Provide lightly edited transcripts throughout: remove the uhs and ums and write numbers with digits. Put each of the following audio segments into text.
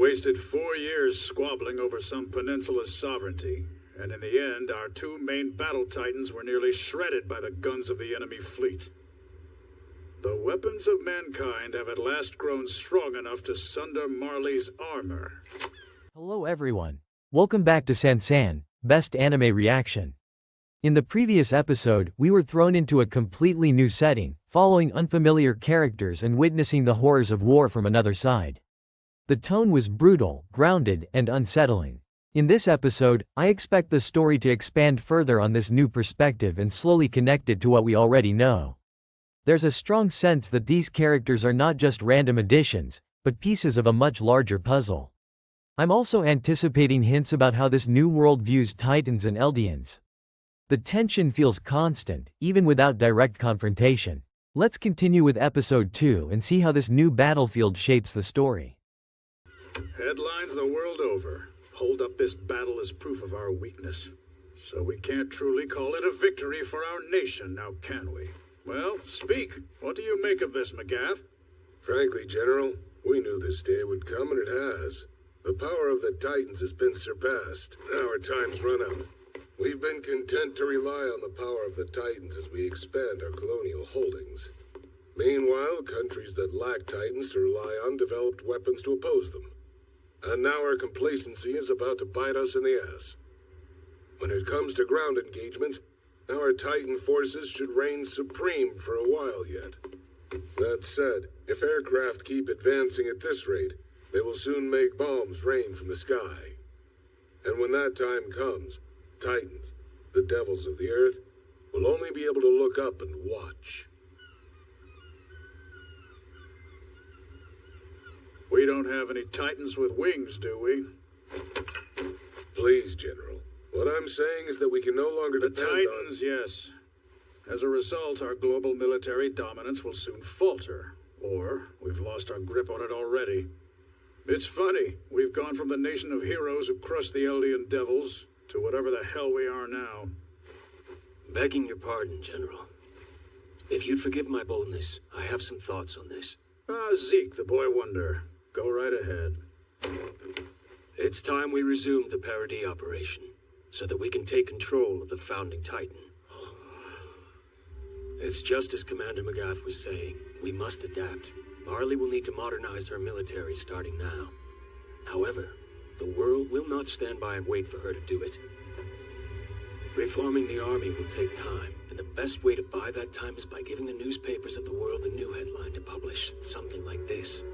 wasted 4 years squabbling over some peninsula's sovereignty, and in the end, our two main battle titans were nearly shredded by the guns of the enemy fleet. The weapons of mankind have at last grown strong enough to sunder Marley's armor. Hello everyone. Welcome back to Sansan, Best Anime Reaction. In the previous episode, we were thrown into a completely new setting, following unfamiliar characters and witnessing the horrors of war from another side. The tone was brutal, grounded, and unsettling. In this episode, I expect the story to expand further on this new perspective and slowly connect it to what we already know. There's a strong sense that these characters are not just random additions, but pieces of a much larger puzzle. I'm also anticipating hints about how this new world views Titans and Eldians. The tension feels constant, even without direct confrontation. Let's continue with episode 2 and see how this new battlefield shapes the story. Headlines the world over hold up this battle as proof of our weakness. So we can't truly call it a victory for our nation, now can we? Well, speak. What do you make of this, McGath? Frankly, General, we knew this day would come, and it has. The power of the Titans has been surpassed. Our time's run out. We've been content to rely on the power of the Titans as we expand our colonial holdings. Meanwhile, countries that lack Titans to rely on developed weapons to oppose them. And now our complacency is about to bite us in the ass. When it comes to ground engagements, our Titan forces should reign supreme for a while yet. That said, if aircraft keep advancing at this rate, they will soon make bombs rain from the sky. And when that time comes, Titans, the devils of the earth, will only be able to look up and watch. We don't have any Titans with wings, do we? Please, General. What I'm saying is that we can no longer The depend Titans, yes. As a result, our global military dominance will soon falter. Or we've lost our grip on it already. It's funny, we've gone from the nation of heroes who crushed the Eldian devils to whatever the hell we are now. Begging your pardon, General. If you'd forgive my boldness, I have some thoughts on this. Zeke, the boy wonder. Go right ahead. It's time we resumed the parody operation, so that we can take control of the founding Titan. It's just as Commander McGath was saying, we must adapt. Marley will need to modernize her military starting now. However, the world will not stand by and wait for her to do it. Reforming the army will take time, and the best way to buy that time is by giving the newspapers of the world a new headline to publish, something like this.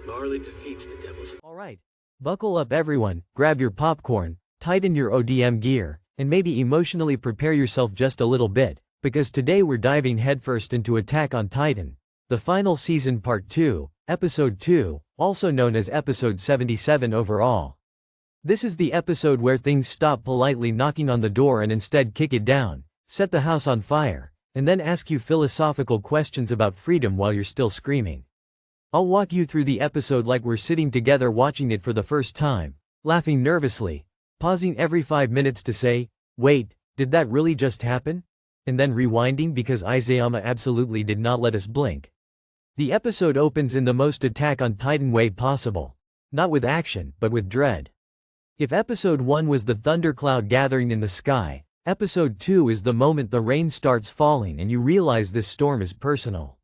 Marley defeats the devils. Alright. Buckle up everyone, grab your popcorn, tighten your ODM gear, and maybe emotionally prepare yourself just a little bit, because today we're diving headfirst into Attack on Titan, the final season part 2, episode 2, also known as episode 77 overall. This is the episode where things stop politely knocking on the door and instead kick it down, set the house on fire, and then ask you philosophical questions about freedom while you're still screaming. I'll walk you through the episode like we're sitting together watching it for the first time, laughing nervously, pausing every 5 minutes to say, wait, did that really just happen? And then rewinding because Izayama absolutely did not let us blink. The episode opens in the most Attack on Titan way possible. Not with action, but with dread. If episode 1 was the thundercloud gathering in the sky, episode 2 is the moment the rain starts falling and you realize this storm is personal.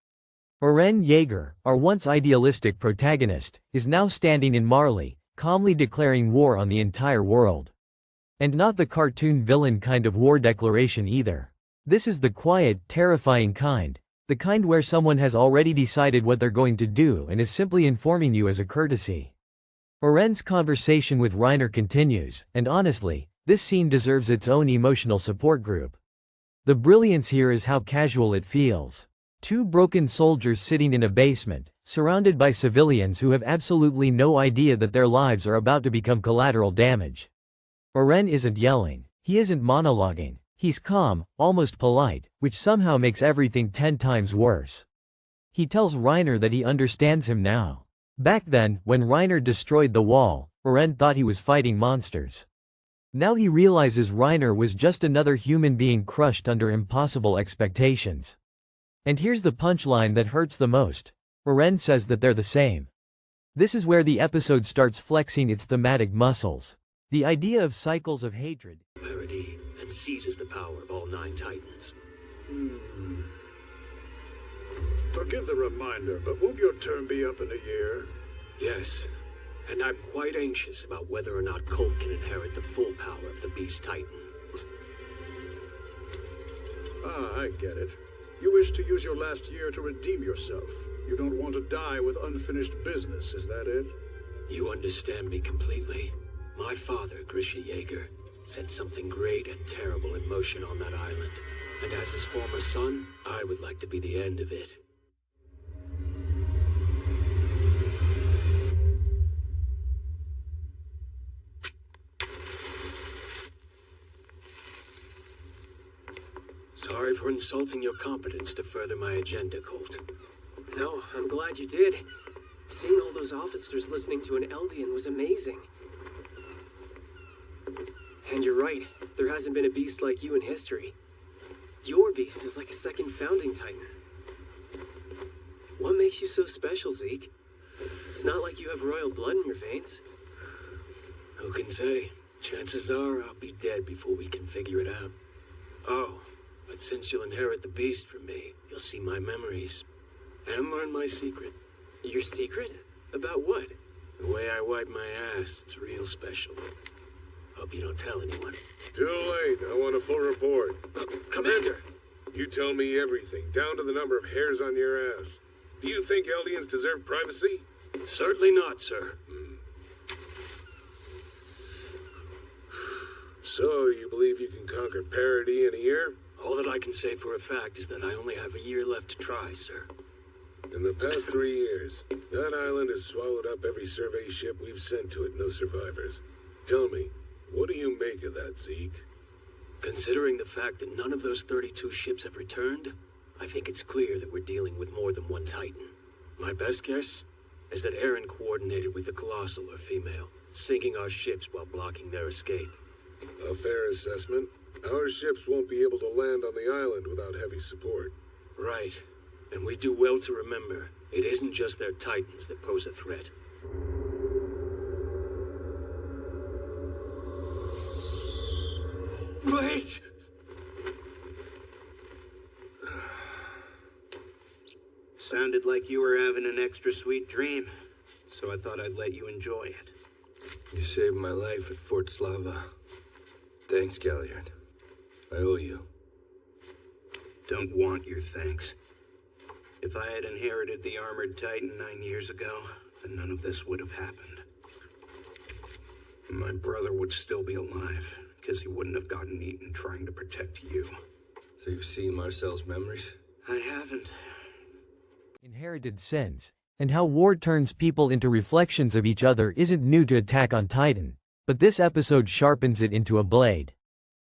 Eren Yeager, our once idealistic protagonist, is now standing in Marley, calmly declaring war on the entire world. And not the cartoon villain kind of war declaration either. This is the quiet, terrifying kind, the kind where someone has already decided what they're going to do and is simply informing you as a courtesy. Eren's conversation with Reiner continues, and honestly, this scene deserves its own emotional support group. The brilliance here is how casual it feels. Two broken soldiers sitting in a basement, surrounded by civilians who have absolutely no idea that their lives are about to become collateral damage. Eren isn't yelling, he isn't monologuing, he's calm, almost polite, which somehow makes everything 10 times worse. He tells Reiner that he understands him now. Back then, when Reiner destroyed the wall, Eren thought he was fighting monsters. Now he realizes Reiner was just another human being crushed under impossible expectations. And here's the punchline that hurts the most. Eren says that they're the same. This is where the episode starts flexing its thematic muscles. The idea of cycles of hatred Parody, and seizes the power of all 9 Titans. Forgive the reminder, but won't your term be up in a year? Yes, and I'm quite anxious about whether or not Colt can inherit the full power of the Beast Titan. Ah, I get it. You wish to use your last year to redeem yourself. You don't want to die with unfinished business, is that it? You understand me completely. My father, Grisha Yeager, set something great and terrible in motion on that island. And as his former son, I would like to be the end of it. Sorry for insulting your competence to further my agenda, Colt. No, I'm glad you did. Seeing all those officers listening to an Eldian was amazing. And you're right, there hasn't been a beast like you in history. Your beast is like a second founding Titan. What makes you so special, Zeke? It's not like you have royal blood in your veins. Who can say? Chances are I'll be dead before we can figure it out. Oh, but since you'll inherit the beast from me, you'll see my memories. And learn my secret. Your secret? About what? The way I wipe my ass, it's real special. Hope you don't tell anyone. Too late. I want a full report. Commander! You tell me everything, down to the number of hairs on your ass. Do you think Eldians deserve privacy? Certainly not, sir. So, you believe you can conquer parody in a year? All that I can say for a fact is that I only have a year left to try, sir. In the past 3 years, that island has swallowed up every survey ship we've sent to it, no survivors. Tell me, what do you make of that, Zeke? Considering the fact that none of those 32 ships have returned, I think it's clear that we're dealing with more than one Titan. My best guess is that Eren coordinated with the Colossal or female, sinking our ships while blocking their escape. A fair assessment. Our ships won't be able to land on the island without heavy support. Right. And we do well to remember, it isn't just their Titans that pose a threat. Wait! Sounded like you were having an extra sweet dream, so I thought I'd let you enjoy it. You saved my life at Fort Slava. Thanks, Galliard. I owe you. Don't want your thanks. If I had inherited the Armored Titan 9 years ago, then none of this would have happened. My brother would still be alive, because he wouldn't have gotten eaten trying to protect you. So you've seen Marcel's memories? I haven't. inherited sins, and how war turns people into reflections of each other isn't new to Attack on Titan, but this episode sharpens it into a blade.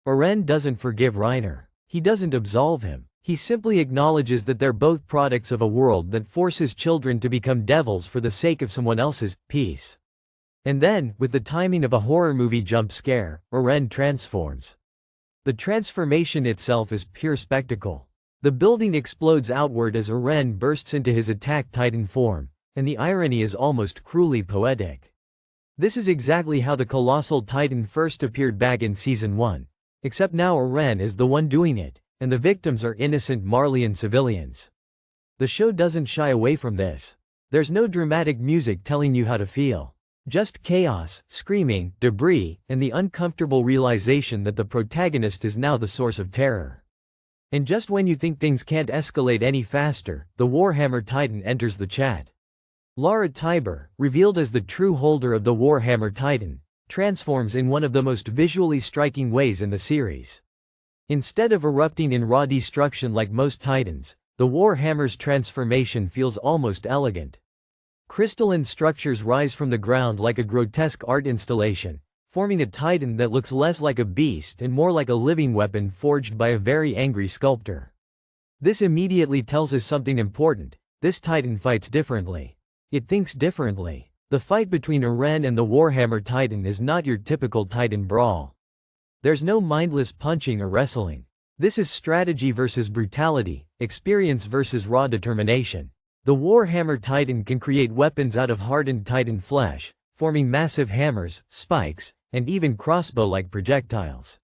Eren doesn't forgive Reiner. He doesn't absolve him. He simply acknowledges that they're both products of a world that forces children to become devils for the sake of someone else's peace. And then, with the timing of a horror movie jump scare, Eren transforms. The transformation itself is pure spectacle. The building explodes outward as Eren bursts into his Attack Titan form, and the irony is almost cruelly poetic. This is exactly how the Colossal Titan first appeared back in Season 1. Except now Eren is the one doing it, and the victims are innocent Marleyan civilians. The show doesn't shy away from this. There's no dramatic music telling you how to feel. Just chaos, screaming, debris, and the uncomfortable realization that the protagonist is now the source of terror. And just when you think things can't escalate any faster, the Warhammer Titan enters the chat. Lara Tybur, revealed as the true holder of the Warhammer Titan, transforms in one of the most visually striking ways in the series. Instead of erupting in raw destruction like most Titans, the Warhammer's transformation feels almost elegant. Crystalline structures rise from the ground like a grotesque art installation, forming a Titan that looks less like a beast and more like a living weapon forged by a very angry sculptor. This immediately tells us something important: this Titan fights differently. It thinks differently. The fight between Eren and the Warhammer Titan is not your typical Titan brawl. There's no mindless punching or wrestling. This is strategy versus brutality, experience versus raw determination. The Warhammer Titan can create weapons out of hardened Titan flesh, forming massive hammers, spikes, and even crossbow-like projectiles.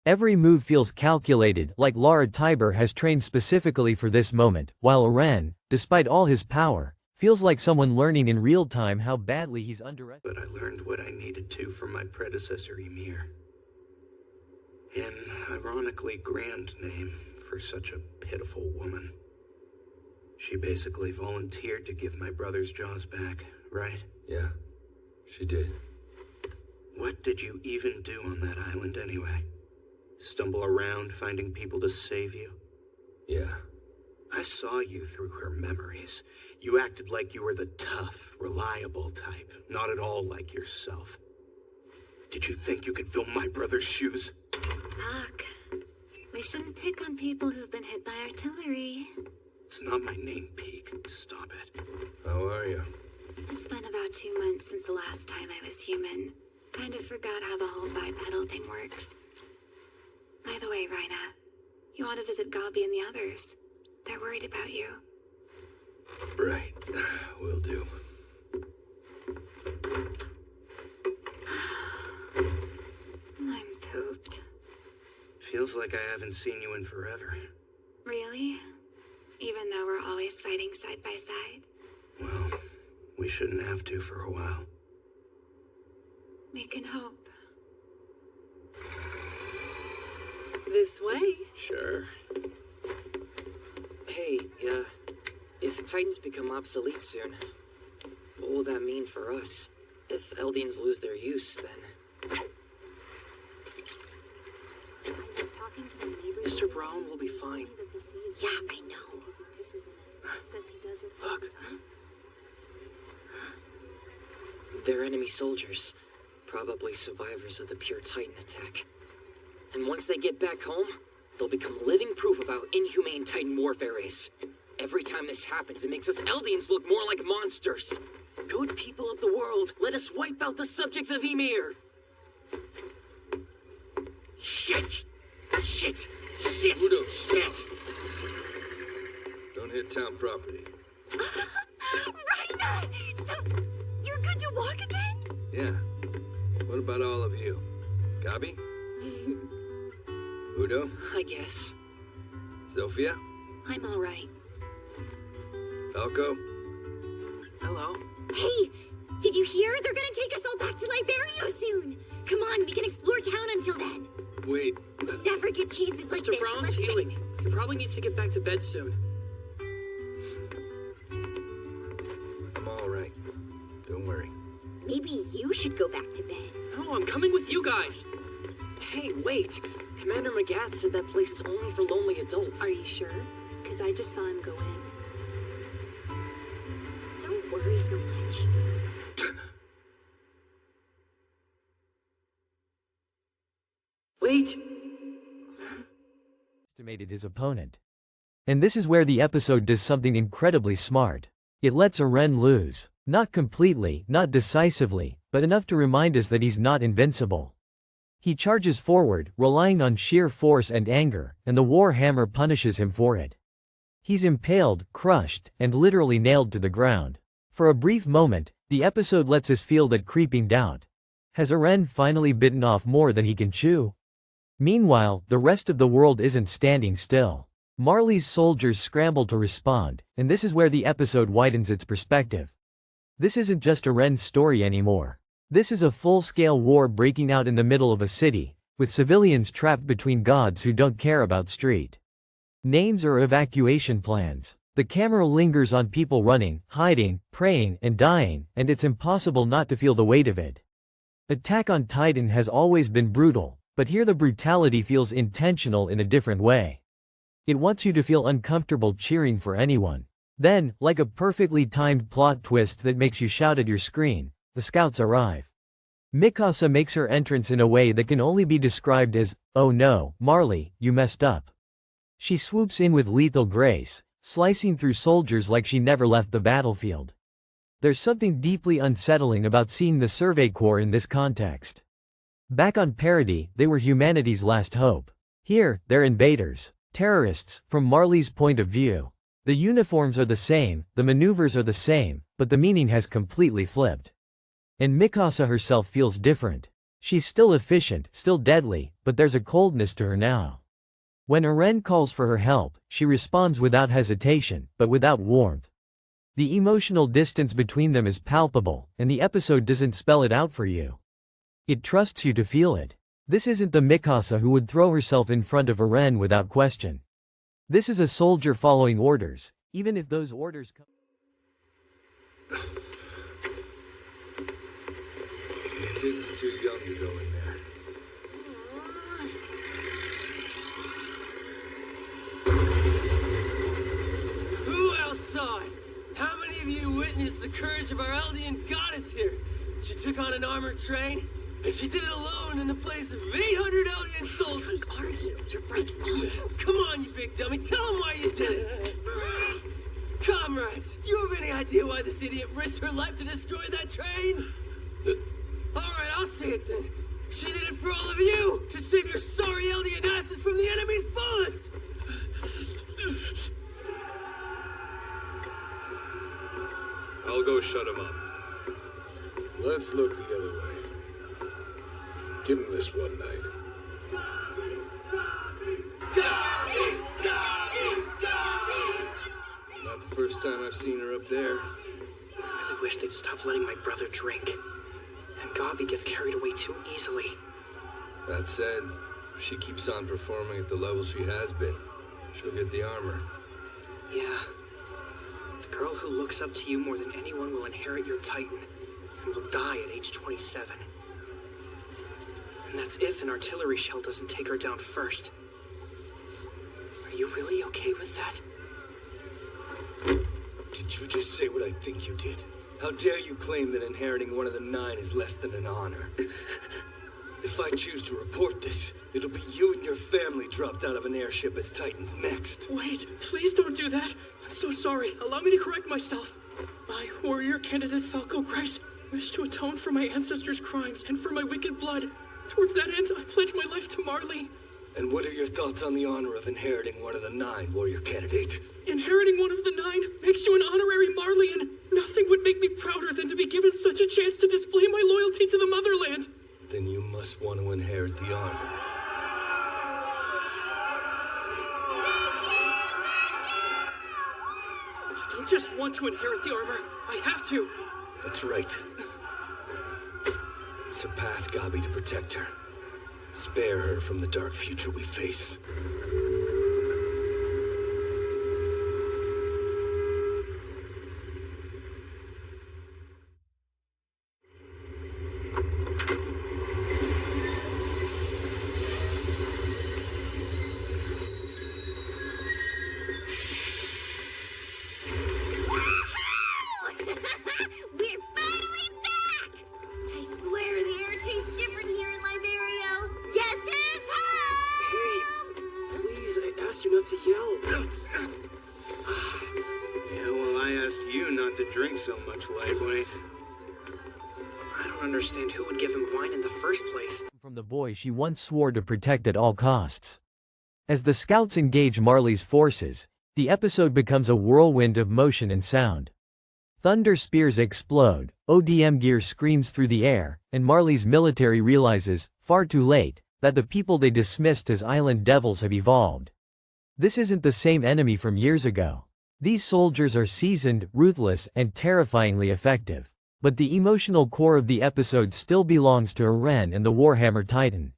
Every move feels calculated, like Lara Tiber has trained specifically for this moment, while Aren, despite all his power, feels like someone learning in real time how badly he's underestimated. But I learned what I needed to from my predecessor Ymir. An ironically grand name for such a pitiful woman. She basically volunteered to give my brother's jaws back, right? Yeah, she did. What did you even do on that island anyway? Stumble around finding people to save you? Yeah. I saw you through her memories. You acted like you were the tough, reliable type, not at all like yourself. Did you think you could fill my brother's shoes? Puck, we shouldn't pick on people who've been hit by artillery. It's not my name, Peak. Stop it. How are you? It's been about 2 months since the last time I was human. Kind of forgot how the whole bipedal thing works. By the way, Rhina, you ought to visit Gabi and the others. They're worried about you. Right. Will do. I'm pooped. Feels like I haven't seen you in forever. Really? Even though we're always fighting side by side? Well, we shouldn't have to for a while. We can hope. This way? Sure. Hey, if Titans become obsolete soon, what will that mean for us? If Eldians lose their use, then... I was talking to the neighbors. Mr. Brown will be fine. Yeah, I know. Says he does it. Look. They're enemy soldiers, probably survivors of the pure Titan attack. And once they get back home, they'll become living proof of how inhumane Titan warfare is. Every time this happens, it makes us Eldians look more like monsters. Good people of the world, let us wipe out the subjects of Ymir! Shit! Shit! Shit! Udo, stop! Shit! Don't hit town property. Rhina! So, you're good to walk again? Yeah. What about all of you? Gabi? Udo? I guess. Zofia? I'm alright. Falco? Hello? Hey, did you hear? They're gonna take us all back to Liberio soon. Come on, we can explore town until then. Wait. Never get chances like Mr. this. Brown's Let's healing. He probably needs to get back to bed soon. I'm all right. Don't worry. Maybe you should go back to bed. No, I'm coming with you guys. Hey, wait. Commander Magath said that place is only for lonely adults. Are you sure? Because I just saw him go in. Don't worry so much. Wait! Estimated his opponent. And this is where the episode does something incredibly smart. It lets Aren lose. Not completely, not decisively, but enough to remind us that he's not invincible. He charges forward, relying on sheer force and anger, and the Warhammer punishes him for it. He's impaled, crushed, and literally nailed to the ground. For a brief moment, the episode lets us feel that creeping doubt. Has Aren finally bitten off more than he can chew? Meanwhile, the rest of the world isn't standing still. Marley's soldiers scramble to respond, and this is where the episode widens its perspective. This isn't just Aren's story anymore. This is a full-scale war breaking out in the middle of a city, with civilians trapped between gods who don't care about street names or evacuation plans. The camera lingers on people running, hiding, praying, and dying, and it's impossible not to feel the weight of it. Attack on Titan has always been brutal, but here the brutality feels intentional in a different way. It wants you to feel uncomfortable cheering for anyone. Then, like a perfectly timed plot twist that makes you shout at your screen, the scouts arrive. Mikasa makes her entrance in a way that can only be described as, "Oh no, Marley, you messed up." She swoops in with lethal grace, slicing through soldiers like she never left the battlefield. There's something deeply unsettling about seeing the Survey Corps in this context. Back on Paradis, they were humanity's last hope. Here, they're invaders, terrorists, from Marley's point of view. The uniforms are the same, the maneuvers are the same, but the meaning has completely flipped. And Mikasa herself feels different. She's still efficient, still deadly, but there's a coldness to her now. When Eren calls for her help, she responds without hesitation, but without warmth. The emotional distance between them is palpable, and the episode doesn't spell it out for you. It trusts you to feel it. This isn't the Mikasa who would throw herself in front of Eren without question. This is a soldier following orders, even if those orders come. The kids are too young to go in there. Who else saw it? How many of you witnessed the courage of our Eldian goddess here? She took on an armored train, and she did it alone in the place of 800 Eldian soldiers. You're right, Speed. Come on, you big dummy, tell them why you did it. Comrades, do you have any idea why this idiot risked her life to destroy that train? Alright, I'll say it then. She did it for all of you, to save your sorry Eldian asses from the enemy's bullets! I'll go shut him up. Let's look the other way. Give him this one night. Not the first time I've seen her up there. I really wish they'd stop letting my brother drink. And Gabi gets carried away too easily. That said, if she keeps on performing at the level she has been, she'll get the armor. Yeah. The girl who looks up to you more than anyone will inherit your Titan, and will die at age 27. And that's if an artillery shell doesn't take her down first. Are you really okay with that? Did you just say what I think you did? How dare you claim that inheriting one of the 9 is less than an honor? If I choose to report this, it'll be you and your family dropped out of an airship as Titans next. Wait, please don't do that. I'm so sorry. Allow me to correct myself. My warrior candidate Falco Grice wished to atone for my ancestors' crimes and for my wicked blood. Towards that end, I pledge my life to Marley. And what are your thoughts on the honor of inheriting one of the 9, warrior candidate? Inheriting one of the 9 makes you an honorary Marleyan. Nothing would make me prouder than to be given such a chance to display my loyalty to the motherland. Then you must want to inherit the armor. I don't just want to inherit the armor. I have to. That's right. Surpass Gabi to protect her. Spare her from the dark future we face. We're finally back! I swear the air tastes different here in Liberio. Guess who's home? Hey, please, I asked you not to yell. Yeah, well, I asked you not to drink so much, Lightweight. I don't understand who would give him wine in the first place. From the boy she once swore to protect at all costs. As the scouts engage Marley's forces, the episode becomes a whirlwind of motion and sound. Thunder spears explode, ODM gear screams through the air, and Marley's military realizes, far too late, that the people they dismissed as island devils have evolved. This isn't the same enemy from years ago. These soldiers are seasoned, ruthless, and terrifyingly effective. But the emotional core of the episode still belongs to Eren and the Warhammer Titan.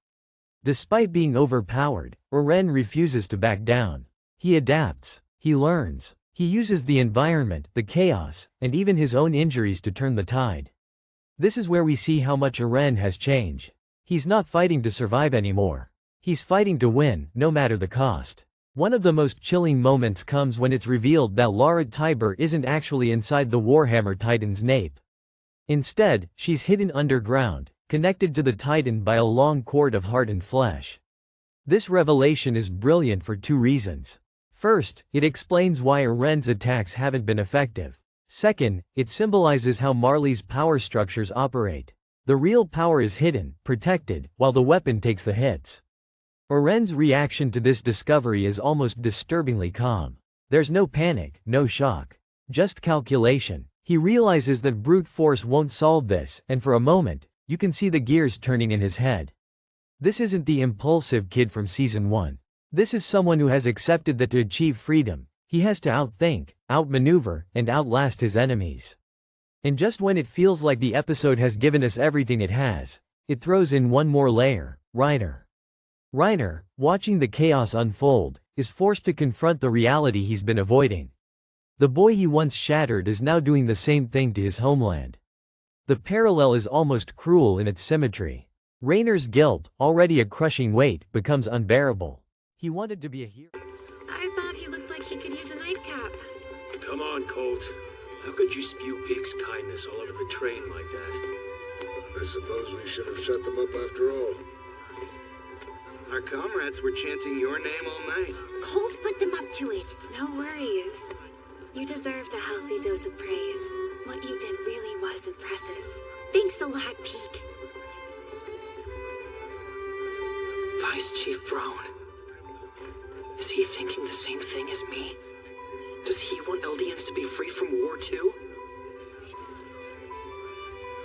Despite being overpowered, Eren refuses to back down. He adapts, he learns, he uses the environment, the chaos, and even his own injuries to turn the tide. This is where we see how much Eren has changed. He's not fighting to survive anymore. He's fighting to win, no matter the cost. One of the most chilling moments comes when it's revealed that Lara Tiber isn't actually inside the Warhammer Titan's nape. Instead, she's hidden underground, connected to the Titan by a long cord of heart and flesh. This revelation is brilliant for 2 reasons. First, it explains why Eren's attacks haven't been effective. Second, it symbolizes how Marley's power structures operate. The real power is hidden, protected, while the weapon takes the hits. Eren's reaction to this discovery is almost disturbingly calm. There's no panic, no shock. Just calculation. He realizes that brute force won't solve this, and for a moment, you can see the gears turning in his head. This isn't the impulsive kid from Season 1. This is someone who has accepted that to achieve freedom, he has to outthink, outmaneuver, and outlast his enemies. And just when it feels like the episode has given us everything it has, it throws in one more layer: Reiner. Reiner, watching the chaos unfold, is forced to confront the reality he's been avoiding. The boy he once shattered is now doing the same thing to his homeland. The parallel is almost cruel in its symmetry. Reiner's guilt, already a crushing weight, becomes unbearable. He wanted to be a hero. I thought he looked like he could use a nightcap. Come on, Colt. How could you spew Biggs' kindness all over the train like that? I suppose we should have shut them up after all. Our comrades were chanting your name all night. Colt put them up to it. No worries. You deserved a healthy dose of praise. What you did really was impressive. Thanks a lot, Peak. Vice Chief Brown. Is he thinking the same thing as me? Does he want Eldians to be free from war too?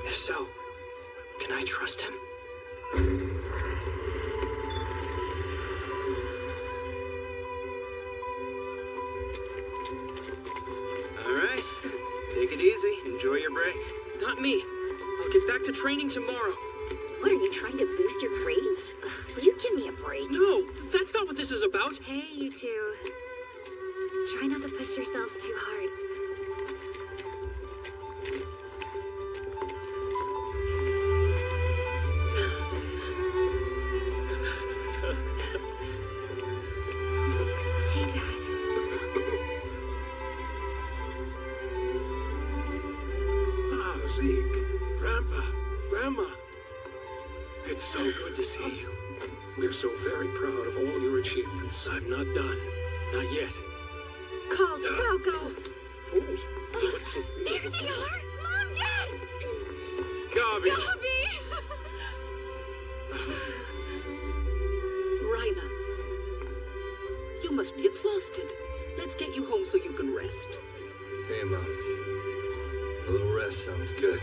If so, can I trust him? All right. Take it easy. Enjoy your break. Not me. I'll get back to training tomorrow. What, are you trying to boost your grades? Ugh, will you give me a break? No, that's not what this is about. Hey, you two. Try not to push yourselves too hard. Hey, Dad. Ah, Zeke. Grandpa, Grandma. It's so good to see you. We're so very proud of all your achievements. I'm not done. Not yet. Colt, go. There they are! Mom, Dad! Garvey! Reiner, you must be exhausted. Let's get you home so you can rest. Hey, Mom. A little rest sounds good.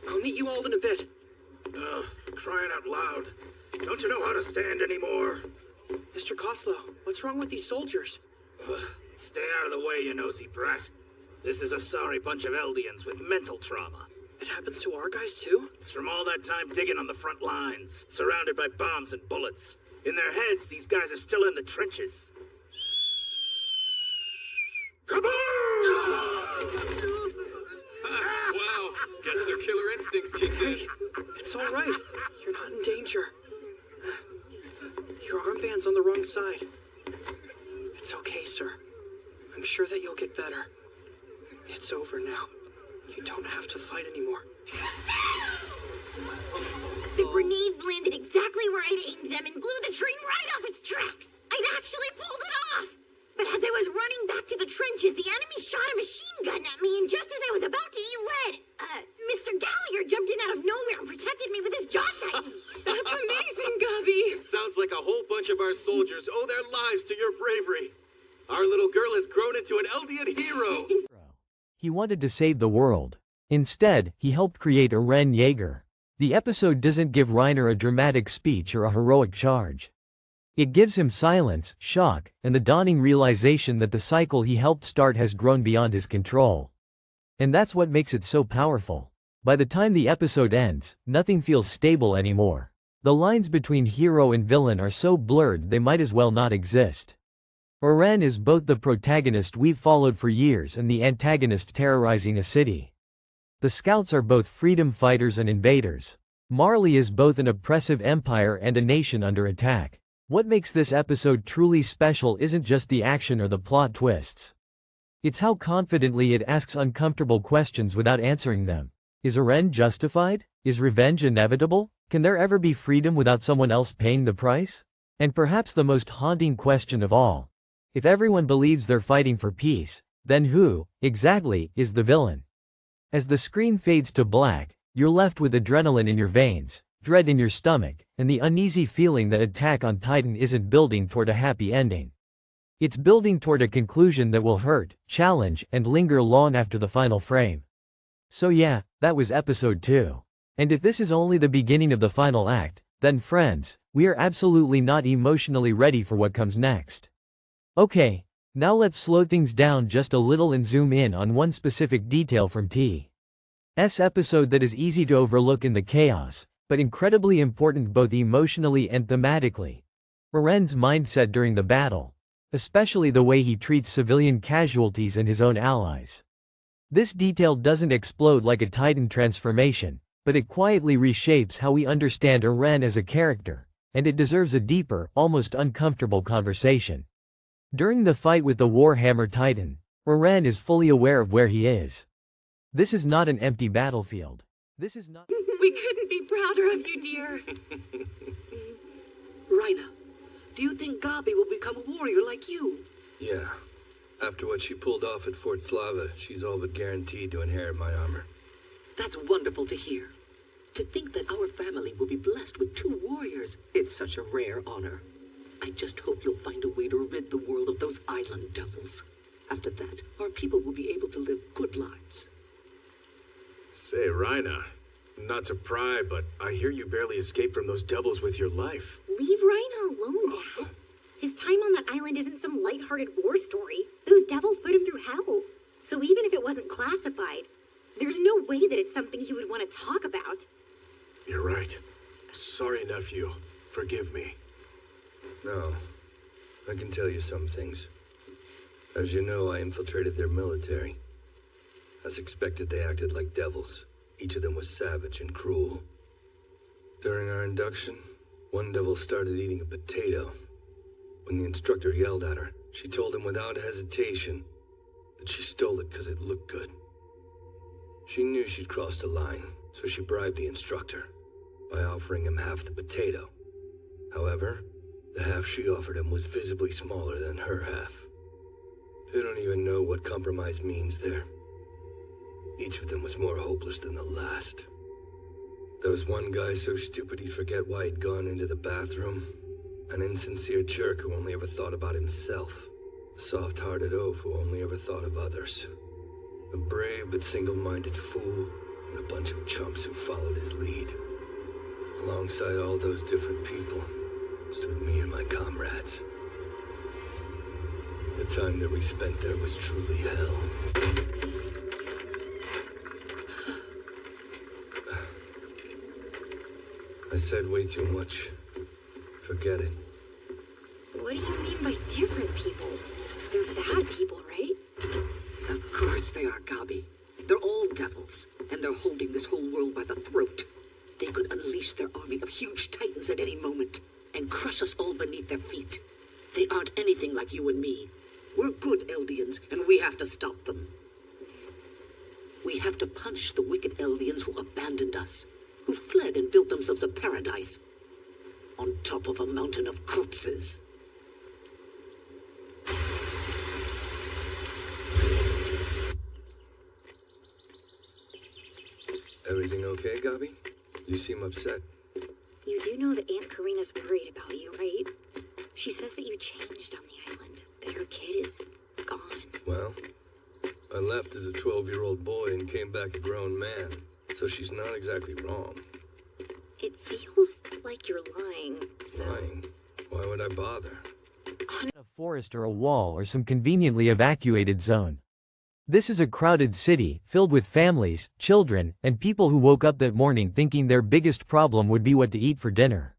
I'll meet you all in a bit. Crying out loud. Don't you know how to stand anymore? Mr. Koslow, what's wrong with these soldiers? Stay out of the way, you nosy brat. This is a sorry bunch of Eldians with mental trauma. It happens to our guys too? It's from all that time digging on the front lines, surrounded by bombs and bullets. In their heads, these guys are still in the trenches. Wow, guess their killer instincts kicked in. It's all right. You're not in danger. Your armband's on the wrong side. It's okay, sir. I'm sure that you'll get better. It's over now. You don't have to fight anymore. The grenades landed exactly where I'd aimed them and blew the train right off its tracks. I'd actually pulled it off. But as I was running back to the trenches, the enemy shot a machine gun at me, and just as I was about to eat lead, Mr. Gallagher jumped in out of nowhere and protected me with his jaw titan. That's amazing, Gubby. It sounds like a whole bunch of our soldiers owe their lives to your bravery. Our little girl has grown into an Eldian hero. He wanted to save the world. Instead, he helped create Eren Yeager. The episode doesn't give Reiner a dramatic speech or a heroic charge. It gives him silence, shock, and the dawning realization that the cycle he helped start has grown beyond his control. And that's what makes it so powerful. By the time the episode ends, nothing feels stable anymore. The lines between hero and villain are so blurred they might as well not exist. Eren is both the protagonist we've followed for years and the antagonist terrorizing a city. The Scouts are both freedom fighters and invaders. Marley is both an oppressive empire and a nation under attack. What makes this episode truly special isn't just the action or the plot twists. It's how confidently it asks uncomfortable questions without answering them. Is Eren justified? Is revenge inevitable? Can there ever be freedom without someone else paying the price? And perhaps the most haunting question of all. If everyone believes they're fighting for peace, then who, exactly, is the villain? As the screen fades to black, you're left with adrenaline in your veins, dread in your stomach, and the uneasy feeling that Attack on Titan isn't building toward a happy ending. It's building toward a conclusion that will hurt, challenge, and linger long after the final frame. So yeah, that was episode 2. And if this is only the beginning of the final act, then friends, we are absolutely not emotionally ready for what comes next. Okay, now let's slow things down just a little and zoom in on one specific detail from T's episode that is easy to overlook in the chaos, but incredibly important both emotionally and thematically. Eren's mindset during the battle. Especially the way he treats civilian casualties and his own allies. This detail doesn't explode like a Titan transformation, but it quietly reshapes how we understand Eren as a character, and it deserves a deeper, almost uncomfortable conversation. During the fight with the Warhammer Titan, Eren is fully aware of where he is. This is not an empty battlefield. This is not— We couldn't be prouder of you, dear. Raina, do you think Gabi will become a warrior like you? Yeah. After what she pulled off at Fort Slava, she's all but guaranteed to inherit my armor. That's wonderful to hear. To think that our family will be blessed with 2 warriors, it's such a rare honor. I just hope you'll find a way to rid the world of those island devils. After that, our people will be able to live good lives. Say, Raina, not to pry, but I hear you barely escaped from those devils with your life. Leave Raina alone, Dad. His time on that island isn't some lighthearted war story. Those devils put him through hell. So even if it wasn't classified, there's no way that it's something he would want to talk about. You're right. Sorry, nephew. Forgive me. No, I can tell you some things. As you know, I infiltrated their military. As expected, they acted like devils. Each of them was savage and cruel. During our induction, one devil started eating a potato. When the instructor yelled at her, she told him without hesitation that she stole it because it looked good. She knew she'd crossed a line, so she bribed the instructor by offering him half the potato. However, the half she offered him was visibly smaller than her half. They don't even know what compromise means there. Each of them was more hopeless than the last. There was one guy so stupid he'd forget why he'd gone into the bathroom. An insincere jerk who only ever thought about himself. A soft-hearted oaf who only ever thought of others. A brave but single-minded fool, and a bunch of chumps who followed his lead. Alongside all those different people stood me and my comrades. The time that we spent there was truly hell. I said way too much. Forget it. What do you mean by different people? They're bad people, right? Of course they are, Gabi. They're all devils, and they're holding this whole world by the throat. They could unleash their army of huge titans at any moment, and crush us all beneath their feet. They aren't anything like you and me. We're good Eldians, and we have to stop them. We have to punish the wicked Eldians who abandoned us, who fled and built themselves a paradise on top of a mountain of corpses. Everything okay, Gabi? You seem upset. You do know that Aunt Karina's worried about you, right? She says that you changed on the island, that her kid is gone. Well, I left as a 12-year-old boy and came back a grown man, so she's not exactly wrong. It feels like you're lying, so... Lying? Why would I bother? A forest or a wall or some conveniently evacuated zone. This is a crowded city, filled with families, children, and people who woke up that morning thinking their biggest problem would be what to eat for dinner.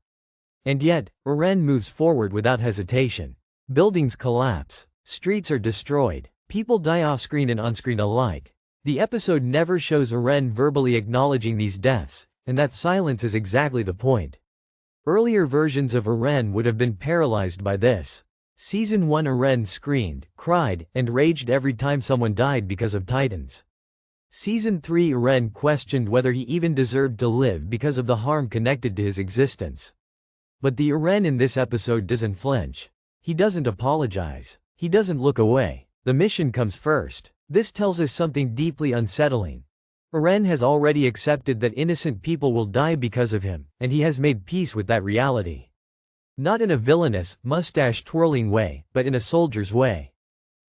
And yet, Eren moves forward without hesitation. Buildings collapse, streets are destroyed, people die off-screen and on-screen alike. The episode never shows Eren verbally acknowledging these deaths, and that silence is exactly the point. Earlier versions of Eren would have been paralyzed by this. Season 1 Eren screamed, cried, and raged every time someone died because of Titans. Season 3 Eren questioned whether he even deserved to live because of the harm connected to his existence. But the Eren in this episode doesn't flinch. He doesn't apologize. He doesn't look away. The mission comes first. This tells us something deeply unsettling. Eren has already accepted that innocent people will die because of him, and he has made peace with that reality. Not in a villainous, mustache-twirling way, but in a soldier's way.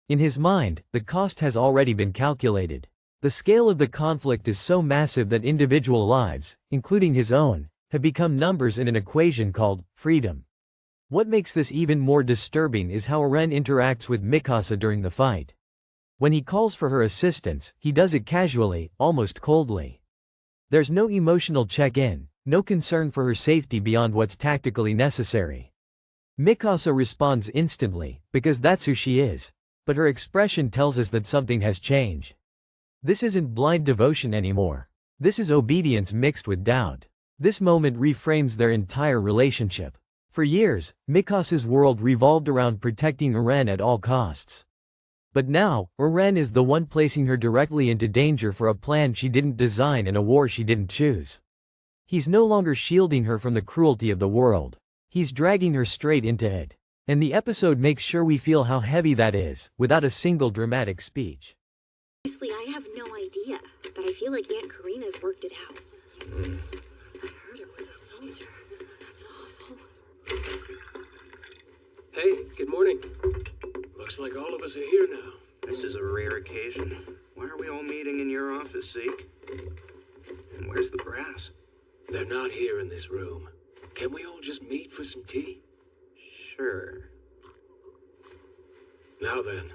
In his mind, the cost has already been calculated. The scale of the conflict is so massive that individual lives, including his own, have become numbers in an equation called freedom. What makes this even more disturbing is how Eren interacts with Mikasa during the fight. When he calls for her assistance, he does it casually, almost coldly. There's no emotional check-in, no concern for her safety beyond what's tactically necessary. Mikasa responds instantly, because that's who she is. But her expression tells us that something has changed. This isn't blind devotion anymore. This is obedience mixed with doubt. This moment reframes their entire relationship. For years, Mikasa's world revolved around protecting Eren at all costs. But now, Eren is the one placing her directly into danger for a plan she didn't design and a war she didn't choose. He's no longer shielding her from the cruelty of the world. He's dragging her straight into it. And the episode makes sure we feel how heavy that is, without a single dramatic speech. Honestly, I have no idea, but I feel like Aunt Karina's worked it out. I heard it was a soldier. That's awful. Hey, good morning. Looks like all of us are here now. This is a rare occasion. Why are we all meeting in your office, Zeke? And where's the brass? They're not here in this room. Can we all just meet for some tea? Sure. Now then,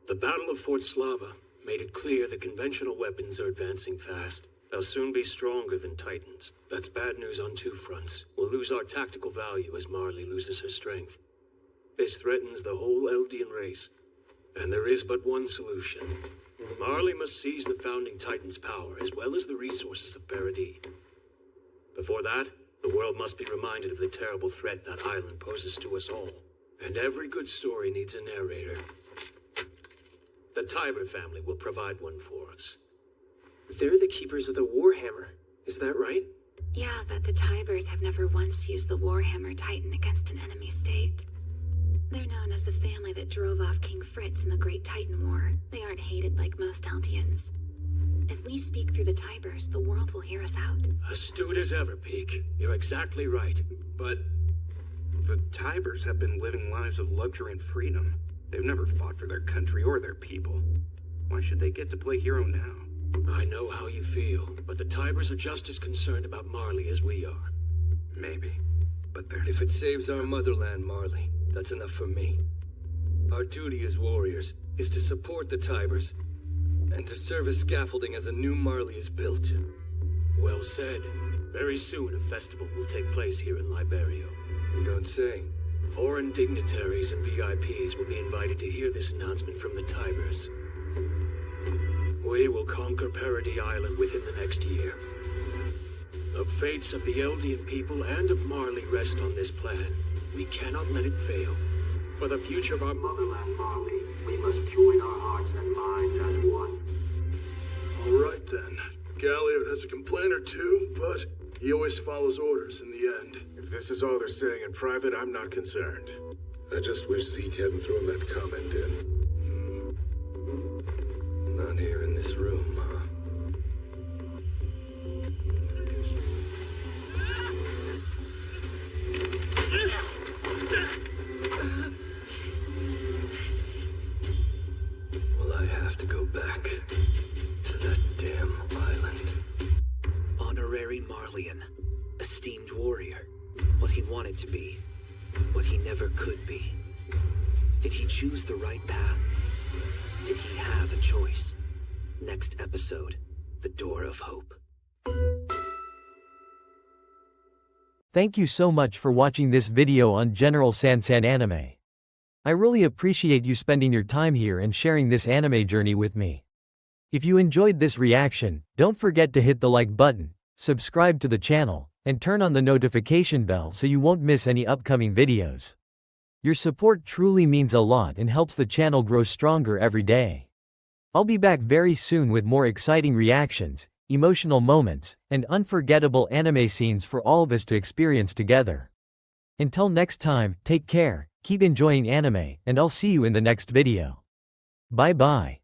the Battle of Fort Slava made it clear that conventional weapons are advancing fast. They'll soon be stronger than Titans. That's bad news on two fronts. We'll lose our tactical value as Marley loses her strength. This threatens the whole Eldian race. And there is but one solution. Marley must seize the founding Titan's power as well as the resources of Paradis. Before that, the world must be reminded of the terrible threat that island poses to us all. And every good story needs a narrator. The Tiber family will provide one for us. They're the keepers of the Warhammer. Is that right? Yeah, but the Tibers have never once used the Warhammer Titan against an enemy state. They're known as the family that drove off King Fritz in the Great Titan War. They aren't hated like most Eldians. If we speak through the Tibers, the world will hear us out. Astute as ever, Peak. You're exactly right. But the Tibers have been living lives of luxury and freedom. They've never fought for their country or their people. Why should they get to play hero now? I know how you feel, but the Tibers are just as concerned about Marley as we are. Maybe. But there's... If it saves our motherland, Marley, that's enough for me. Our duty as warriors is to support the Tibers, and to serve as scaffolding as a new Marley is built. Well said. Very soon a festival will take place here in Liberio. You don't say. Foreign dignitaries and VIPs will be invited to hear this announcement from the Tibers. We will conquer Paradis Island within the next year. The fates of the Eldian people and of Marley rest on this plan. We cannot let it fail. For the future of our motherland, Marley, we must join our hearts and minds as one. All right then. Galliard has a complaint or two, but he always follows orders in the end. If this is all they're saying in private, I'm not concerned. I just wish Zeke hadn't thrown that comment in. Not here in this room, huh? Will I have to go back to that damn island? Honorary Marleyan, esteemed warrior, what he wanted to be, what he never could be. Did he choose the right path? Did he have a choice? Next episode, The Door of Hope. Thank you so much for watching this video on General Sansan Anime. I really appreciate you spending your time here and sharing this anime journey with me. If you enjoyed this reaction, don't forget to hit the like button, subscribe to the channel, and turn on the notification bell so you won't miss any upcoming videos. Your support truly means a lot and helps the channel grow stronger every day. I'll be back very soon with more exciting reactions, emotional moments, and unforgettable anime scenes for all of us to experience together. Until next time, take care, keep enjoying anime, and I'll see you in the next video. Bye bye.